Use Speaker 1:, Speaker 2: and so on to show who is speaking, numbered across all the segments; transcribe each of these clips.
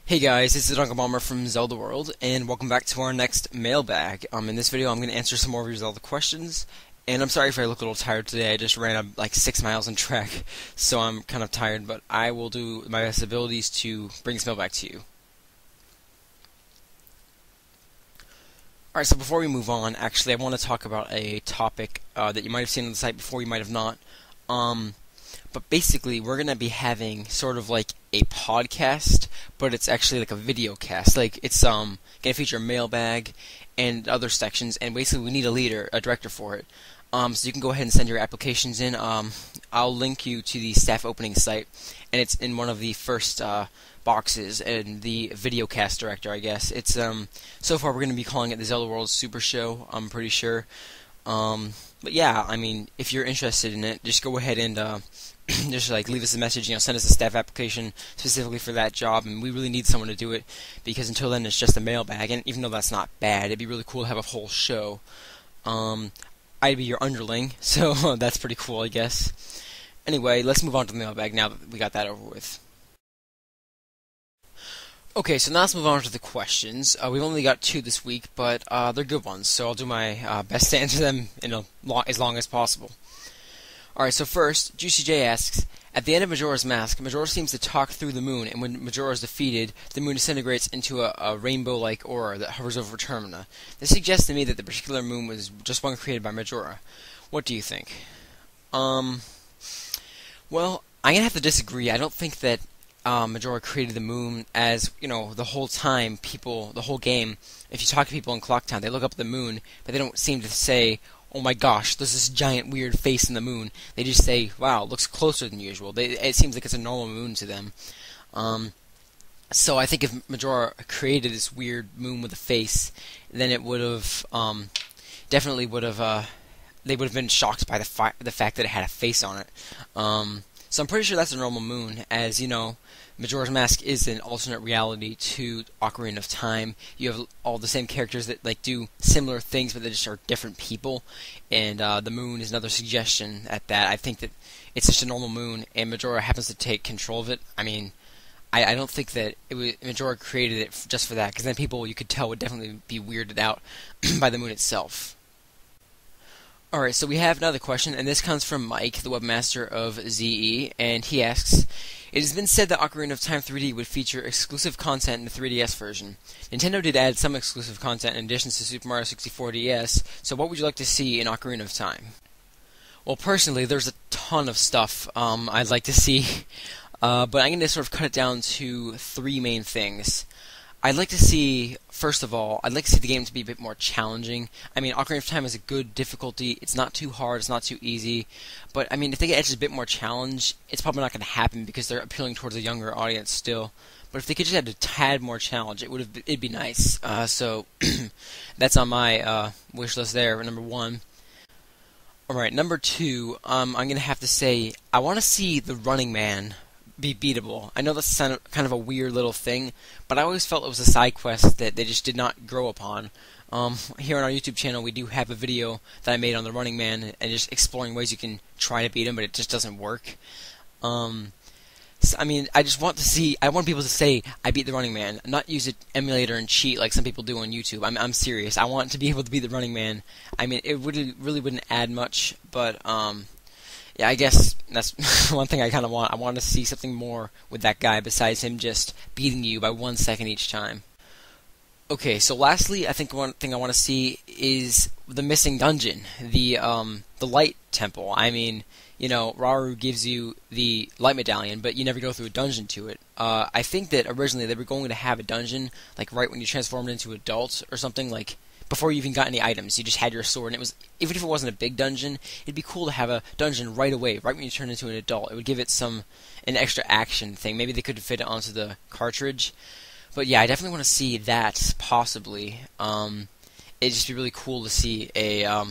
Speaker 1: Hey guys, this is Uncle Bomber from Zelda World, and welcome back to our next mailbag. In this video, I'm going to answer some more of your Zelda questions, and I'm sorry if I look a little tired today. I just ran like 6 miles on track, so I'm kind of tired, but I will do my best abilities to bring this mailbag to you. Alright, so before we move on, actually, I want to talk about a topic that you might have seen on the site before, you might have not. But basically, we're going to be having sort of like a podcast, but it's actually like a video cast. Like, it's going to feature a mailbag and other sections, and basically we need a leader, a director for it. So you can go ahead and send your applications in. I'll link you to the staff opening site, and it's in one of the first boxes, and the video cast director, I guess. It's so far we're going to be calling it the Zelda World Super Show, I'm pretty sure. But yeah, I mean, if you're interested in it, just go ahead and just like leave us a message, send us a staff application specifically for that job, and we really need someone to do it, because until then it's just a mailbag, and even though that's not bad, it'd be really cool to have a whole show. I'd be your underling, so that's pretty cool, I guess. Anyway, let's move on to the mailbag now that we got that over with. Okay, so now let's move on to the questions. We've only got 2 this week, but they're good ones, so I'll do my best to answer them in as long as possible. Alright, so first, Juicy J asks, at the end of Majora's Mask, Majora seems to talk through the moon, and when Majora is defeated, the moon disintegrates into a rainbow-like aura that hovers over Termina. This suggests to me that the particular moon was just one created by Majora. What do you think? Well, I'm gonna have to disagree. I don't think that Majora created the moon, as, the whole time, the whole game, if you talk to people in Clocktown, they look up at the moon, but they don't seem to say, oh my gosh, there's this giant weird face in the moon. They just say, wow, it looks closer than usual. It seems like it's a normal moon to them. So I think if Majora created this weird moon with a face, then it would have, definitely would have, they would have been shocked by the fact that it had a face on it. So I'm pretty sure that's a normal moon, as, Majora's Mask is an alternate reality to Ocarina of Time. You have all the same characters that do similar things, but they just are different people. And the moon is another suggestion at that. I think that it's just a normal moon, and Majora happens to take control of it. I mean, I don't think that Majora created it just for that, because then people, you could tell, would definitely be weirded out by the moon itself. Alright, so we have another question, and this comes from Mike, the webmaster of ZE, and he asks, it has been said that Ocarina of Time 3D would feature exclusive content in the 3DS version. Nintendo did add some exclusive content in addition to Super Mario 64 DS, so what would you like to see in Ocarina of Time? Well, personally, there's a ton of stuff I'd like to see, but I'm going to sort of cut it down to 3 main things. I'd like to see, first of all, I'd like to see the game to be a bit more challenging. I mean, Ocarina of Time is a good difficulty. It's not too hard. It's not too easy. But, I mean, if they get a bit more challenge, it's probably not going to happen because they're appealing towards a younger audience still. But if they could just add a tad more challenge, it'd be nice. So that's on my wish list there, number 1. Alright, number 2, I'm going to have to say, I want to see the Running Man be beatable. I know that's kind of a weird little thing, but I always felt it was a side quest that they just did not grow upon. Here on our YouTube channel, we do have a video that I made on the Running Man, and just exploring ways you can try to beat him, but it just doesn't work. So, I mean, I want people to say, I beat the Running Man, not use an emulator and cheat like some people do on YouTube. I'm serious. I want to be able to beat the Running Man. I mean, it really wouldn't add much, but, yeah, I guess that's one thing I kind of want. I want to see something more with that guy besides him just beating you by 1 second each time. Okay, so lastly, I think one thing I want to see is the missing dungeon, the light temple. I mean, Rauru gives you the light medallion, but you never go through a dungeon to it. I think that originally they were going to have a dungeon, like right when you transformed into adult or something, like before you even got any items. You just had your sword, and it was, even if it wasn't a big dungeon, it'd be cool to have a dungeon right away, right when you turn into an adult. It would give it an extra action thing. Maybe they could fit it onto the cartridge. But yeah, I definitely want to see that, possibly. It'd just be really cool to see a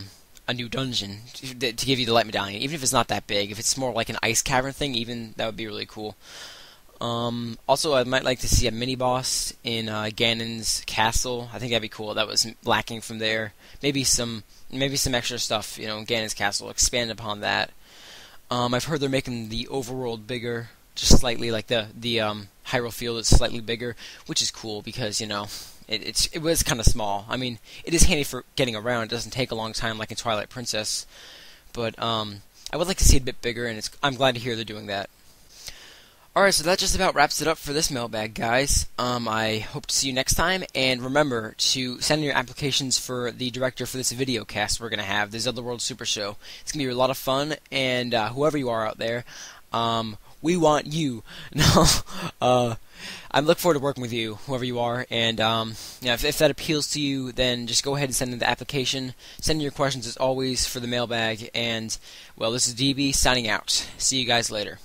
Speaker 1: new dungeon to give you the light medallion, even if it's not that big. If it's more like an ice cavern thing, even that would be really cool. Also, I might like to see a mini-boss in Ganon's castle. I think that'd be cool. That was lacking from there. Maybe some extra stuff, in Ganon's castle. Expand upon that. I've heard they're making the overworld bigger, just slightly, like the Hyrule Field is slightly bigger, which is cool because, you know, it was kind of small. I mean, it is handy for getting around. It doesn't take a long time like in Twilight Princess, but I would like to see it a bit bigger, and I'm glad to hear they're doing that. Alright, so that just about wraps it up for this mailbag, guys. I hope to see you next time, and remember to send in your applications for the director for this video cast we're going to have, the Zelda World Super Show. It's going to be a lot of fun, and whoever you are out there, we want you. No, I look forward to working with you, whoever you are, and yeah, if that appeals to you, then just go ahead and send in the application. Send in your questions as always for the mailbag, and, well, this is DB signing out. See you guys later.